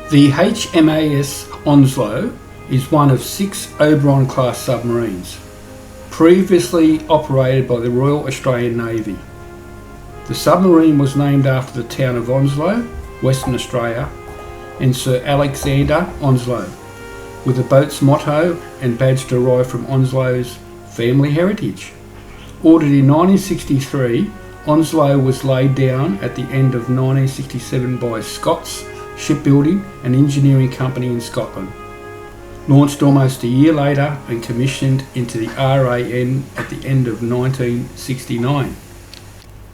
The HMAS Onslow is one of 6 Oberon-class submarines, previously operated by the Royal Australian Navy. The submarine was named after the town of Onslow, Western Australia, and Sir Alexander Onslow, with the boat's motto and badge derived from Onslow's family heritage. Ordered in 1963, Onslow was laid down at the end of 1967 by Scotts Shipbuilding and Engineering Company in Scotland. Launched almost a year later and commissioned into the RAN at the end of 1969.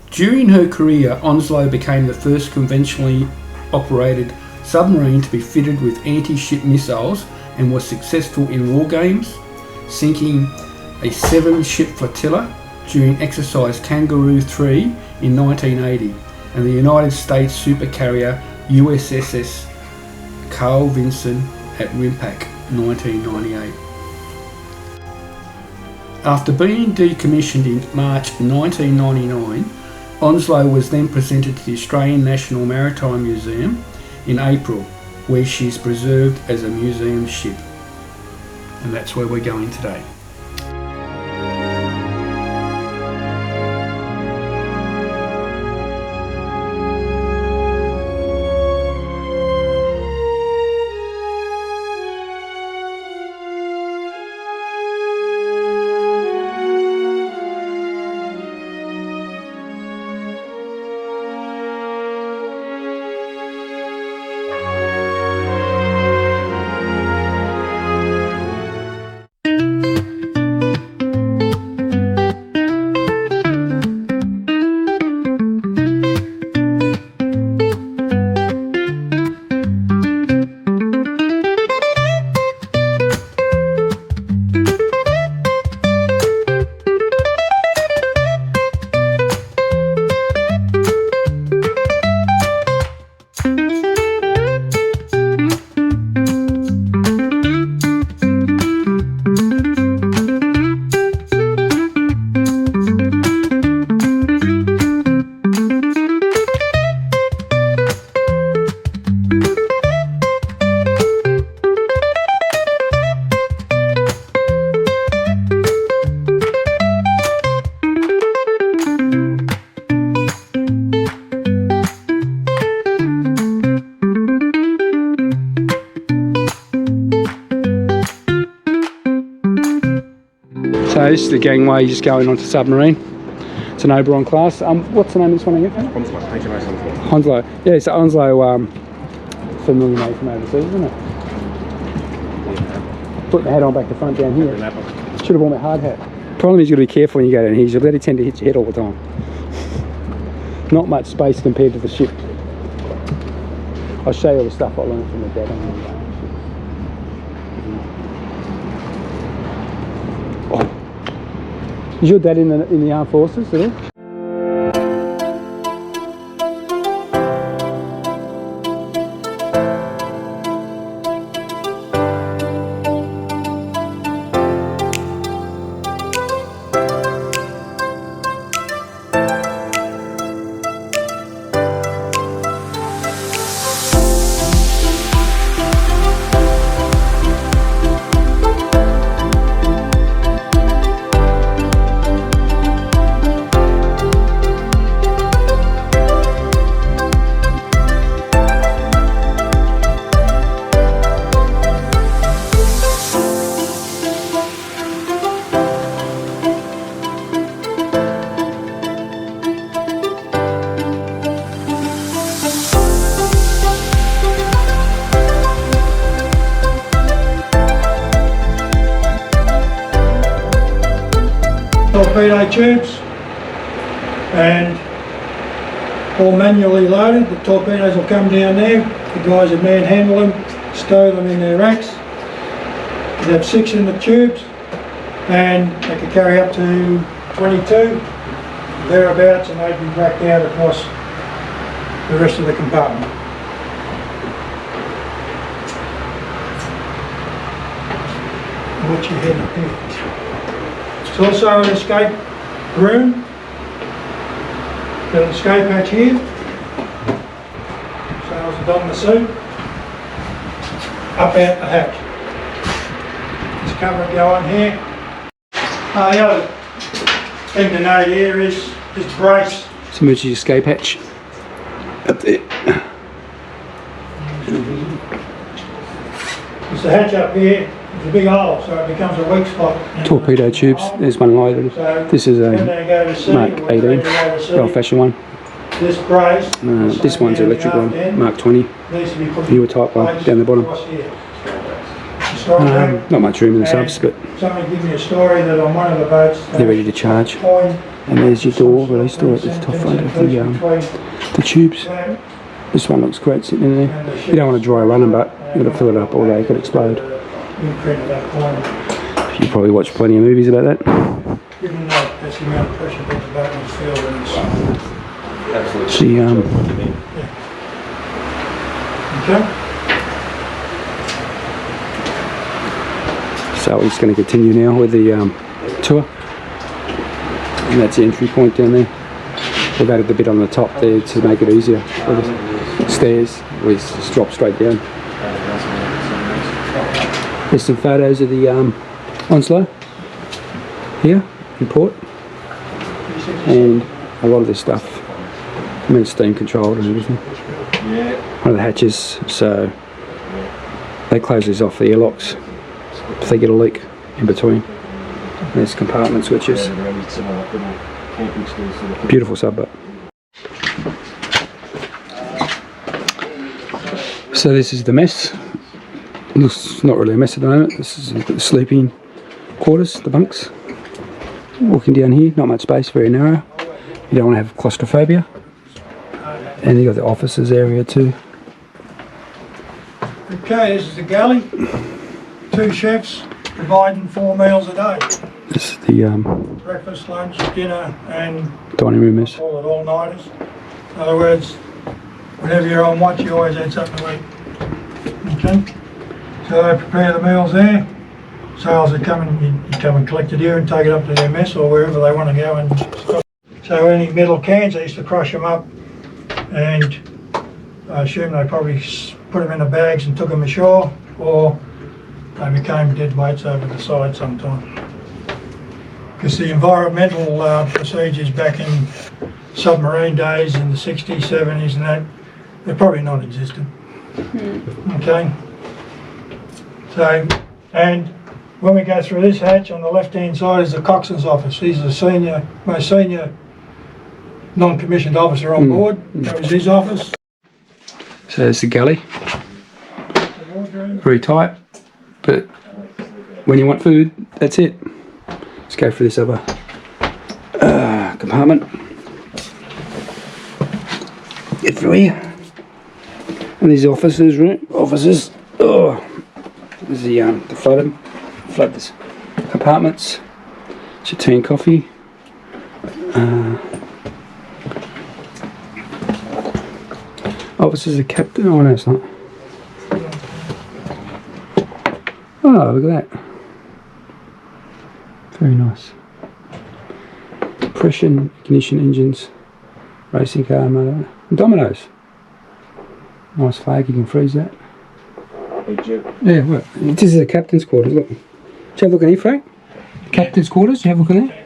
During her career, Onslow became the first conventionally operated submarine to be fitted with anti-ship missiles and was successful in war games, sinking a 7-ship flotilla during exercise Kangaroo 3 in 1980 and the United States supercarrier USS Carl Vinson at Rimpak 1998. After being decommissioned in March 1999, Onslow was then presented to the Australian National Maritime Museum in April, where she is preserved as a museum ship. And that's where we're going today. So this is the gangway just going onto submarine. It's an Oberon-class. What's the name of this one again? Onslow, HMS Onslow. Onslow. Yeah, it's Onslow, familiar name from overseas, isn't it? Yeah. Put the hat on back to front down here. Should have worn my hard hat. Problem is you've got to be careful when you go down here. You'll really tend to hit your head all the time. Not much space compared to the ship. I'll show you all the stuff I learned from the dad on the Is your dad in the armed forces at all? Torpedo tubes, and all manually loaded. The torpedoes will come down there, the guys will manhandle them, stow them in their racks. You have 6 in the tubes and they can carry up to 22 thereabouts, and they'd be racked out across the rest of the compartment. Watch your head up here. It's also an escape room. Got an escape hatch here. Sails are on the suit. up out the hatch. This cover go on here. The other thing to note here is this brace. It's emergency escape hatch up there. It's the hatch up here. It's a big hole, so it becomes a weak spot. Torpedo tubes. There's one loaded. So this is a when they go to sea, Mark or when 18, they go to sea, old-fashioned one. this brace, This one's electric one, Mark 20. needs to be put Viewer type one down the bottom. across here. Strong room. Not much room in the subs, but Somebody gave me a story that on one of the boats they're ready to charge. And there's your door, release door at the top front of the tubes. This one looks great sitting in there. You don't want a dry running, but you've got to fill it up or they could explode. You probably watch plenty of movies about that. Given that that's the amount of pressure that the boat will feel when it's She okay. So we're just going to continue now with the tour, and that's the entry point down there. We've added the bit on the top there to make it easier. With the stairs, we just drop straight down. There's some photos of the Onslow here in port, and a lot of this stuff, I mean, steam controlled and everything. One of the hatches, so they close these off the airlocks if they get a leak in between. And there's compartment switches. Beautiful subboat. So this is the mess. Looks not really a mess at the moment. This is the sleeping quarters, the bunks. Walking down here, not much space, very narrow. You don't want to have claustrophobia. And you got the officers area too. Okay, this is the galley. 2 chefs providing 4 meals a day. This is the Breakfast, lunch, dinner, and dining room is. call it all-nighters. In other words, whenever you're on watch, you always had something to eat. Okay? So they prepare the meals there. Sailors that come and you come and collect it here and take it up to their mess or wherever they want to go and stop. So any metal cans, they used to crush them up, and I assume they probably put them in the bags and took them ashore, or they became dead weights over the side sometime. Because the environmental procedures back in submarine days in the 60s, 70s and that, they're probably non-existent. Okay? So, and when we go through this hatch, on the left-hand side is the coxswain's office. He's the most senior non-commissioned officer on board. That was his office. So there's the galley. The wardroom. Very tight, but when you want food, that's it. Let's go for this other compartment. Get through here. And these officers, oh, there's the flood this compartments. It's your tea and coffee. Officers, a captain. Oh no, it's not. Oh, look at that. Very nice. Compression, ignition engines, racing car motor, dominoes. Nice flag, you can freeze that. Yeah, well, this is the captain's quarters, look. Do you have a look in here, Frank? Captain's quarters, do you have a look in there?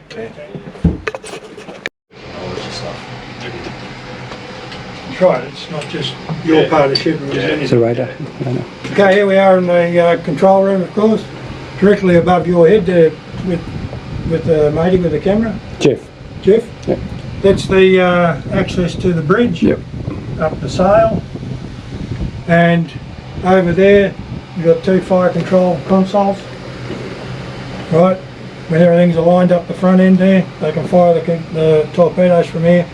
That's right, it's not just your part of the ship. It's a radar. Okay, here we are in the control room, of course. Directly above your head there with the matey with the camera. Jeff. Yep. That's the access to the bridge. Yep. Up the sail. And over there you've got 2 fire control consoles. Right, when everything's aligned up the front end there, they can fire the torpedoes from here.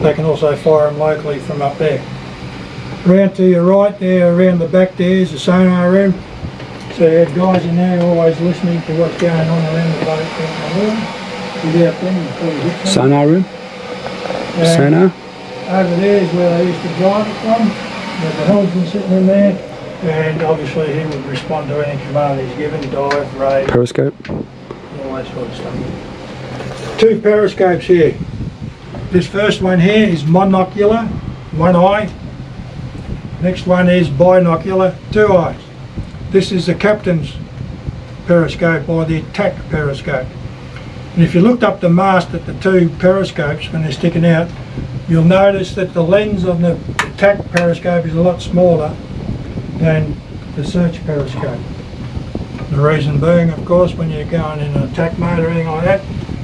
They can also fire them locally from up there. Around to your right there, around the back there is the sonar room. So you have guys in there always listening to what's going on around the boat. Sonar room. Sonar. Over there is where they used to drive it from. There's the helmsman sitting in there, and obviously he would respond to any command he's given, dive, raid, Periscope. all that sort of stuff. 2 periscopes here. This first one here is monocular, 1 eye. Next one is binocular, 2 eyes. This is the captain's periscope, or the attack periscope. And if you looked up the mast at the two periscopes when they're sticking out, you'll notice that the lens on the attack periscope is a lot smaller than the search periscope. The reason being, of course, when you're going in an attack mode or anything like that,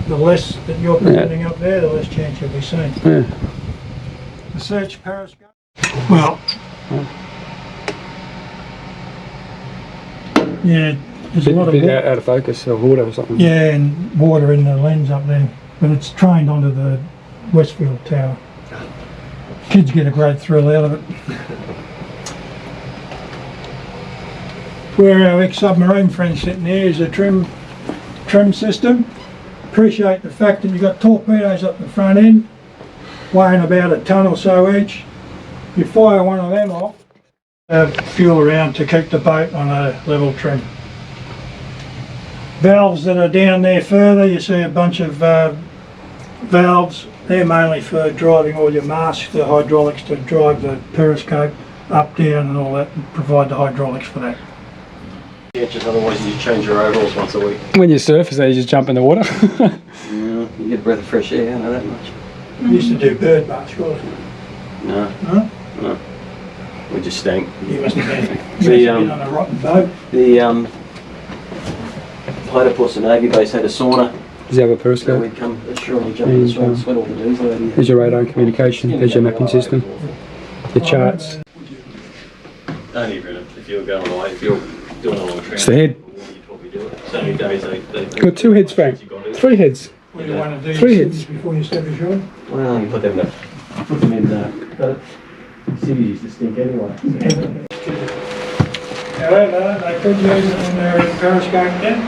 the less that you're putting up there, the less chance you'll be seen. Yeah. The search periscope, well, yeah, there's a lot of bit out of focus or water or something. yeah, and water in the lens up there, but it's trained onto the Westfield Tower. Kids get a great thrill out of it. Where our ex-submarine friend sitting here is a trim system. Appreciate the fact that you've got torpedoes up the front end, weighing about a tonne or so each. You fire one of them off, fuel around to keep the boat on a level trim. Valves that are down there further, you see a bunch of valves. They're mainly for driving all your masks, the hydraulics to drive the periscope up, down and all that, and provide the hydraulics for that. Yeah, just otherwise you change your overalls once a week. When you surf, is that you just jump in the water? Yeah, you get a breath of fresh air, I know that much. We used to do bird baths, wasn't it? No, No? no. We just stank. You must have been on a rotten boat. The Platypus and Navy base had a sauna. Does he have a So periscope? we'd come ashore and you jump in the sauna and sweat all the diesel out of you. There's your radar and communication, there's your mapping system, your charts. Only if you're going away, if you're doing a long trip. It's the head. You'd probably do it. So many days they Got 2 heads, Frank. 3 heads. What do you want to do? 3 heads. Before you step ashore? Well, you put them in cities used to stink anyway. However, they could use it when they're in periscope then.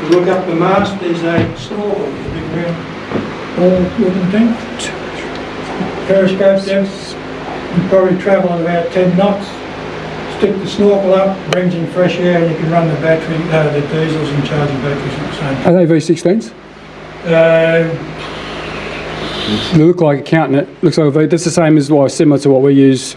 If you look up the mast, there's a snorkel, a big round ball looking thing. Periscope depth, you probably travel at about 10 knots. Stick the snorkel up, brings in fresh air, and you can run the battery, the diesels and charging batteries at the same time. Are they V16s? They look like counting it. Looks like a V. That's the same as similar to what we use.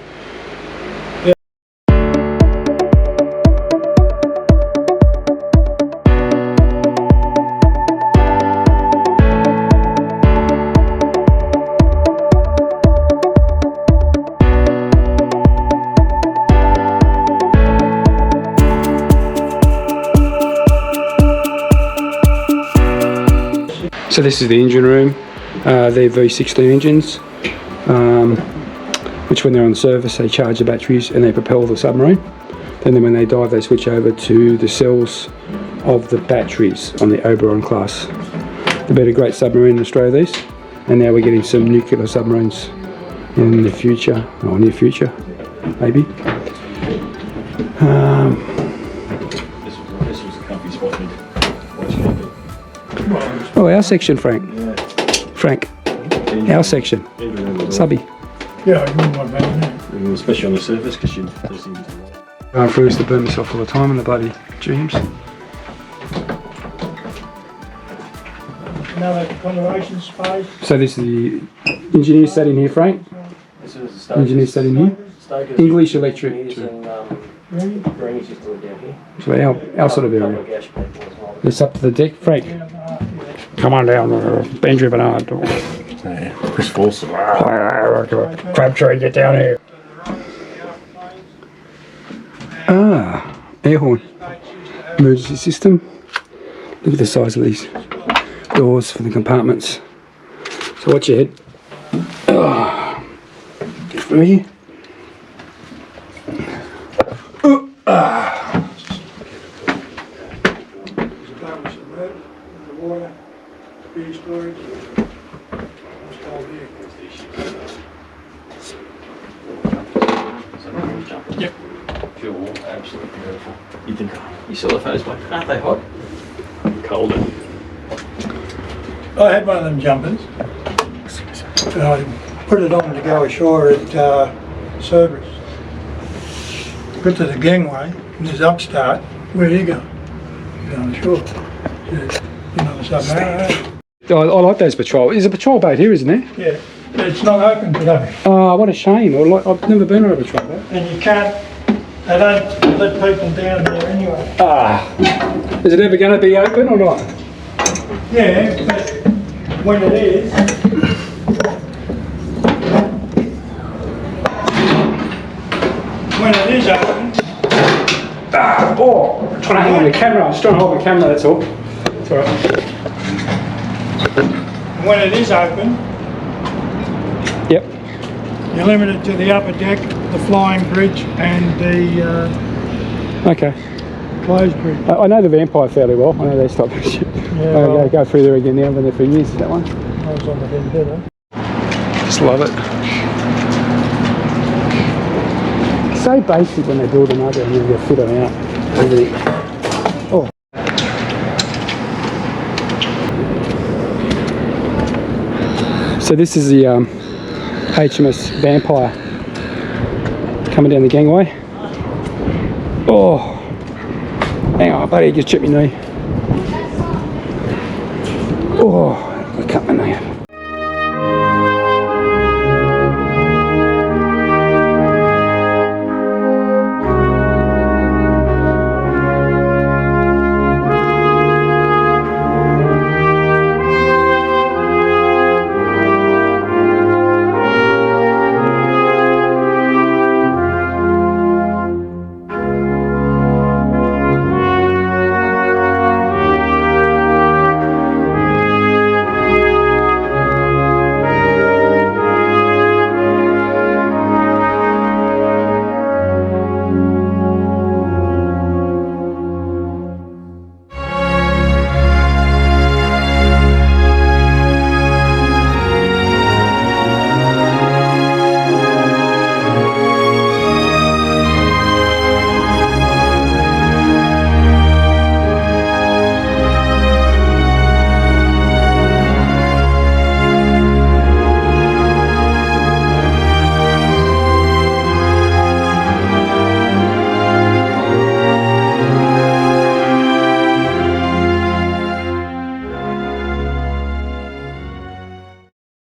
So this is the engine room. They're V16 engines, which when they're on service they charge the batteries and they propel the submarine. Then when they dive they switch over to the cells of the batteries on the Oberon-class. They've been a great submarine in Australia, these, and now we're getting some nuclear submarines in the future, or near future, maybe. This was a comfy spot. Oh, our section, Frank. Frank, our section. Subby. Yeah, I wouldn't want that in there. Especially on the surface, because you Going through this to burn myself all the time in the bloody dreams. Another conservation space. So this is the engineer sat in here, Frank. Engineer sat in here. English electric. Really? So our sort of area. It's up to the deck, Frank. Come on down, Benji Bernard. Chris Folsom. Crabtree, get down here. Ah, air horn. Emergency system. Look at the size of these doors for the compartments. So watch your head. Get through here. Yep. Feel warm, absolutely beautiful. You think you saw the photos, mate? Aren't they hot? Colder. I had one of them jumpers. And I put it on to go ashore at Cerberus. Got to the gangway and there's upstart. Where are you going? Going ashore. You know the submarine. I like those patrol. There's a patrol boat here, isn't there? Yeah. It's not open today. Oh, what a shame. I've never been on a patrol boat. And you can't They don't let people down there anyway. Ah, is it ever going to be open or not? Yeah, but when it is, open, Oh, I'm trying to hold the camera. I'm just trying to hold the camera, that's all. It's all right. when it is open, Yep. you're limited to the upper deck, the flying bridge and the Okay. closed bridge. I know the Vampire fairly well. I know they stop. well, go through there again now. I've been there for years, that one. I was on the vendetta. Just love it. So basic when they build them up and then they fit them out. Everything. Oh. So this is the HMS Vampire coming down the gangway. Oh, hang on, buddy, just chipped my knee. Oh.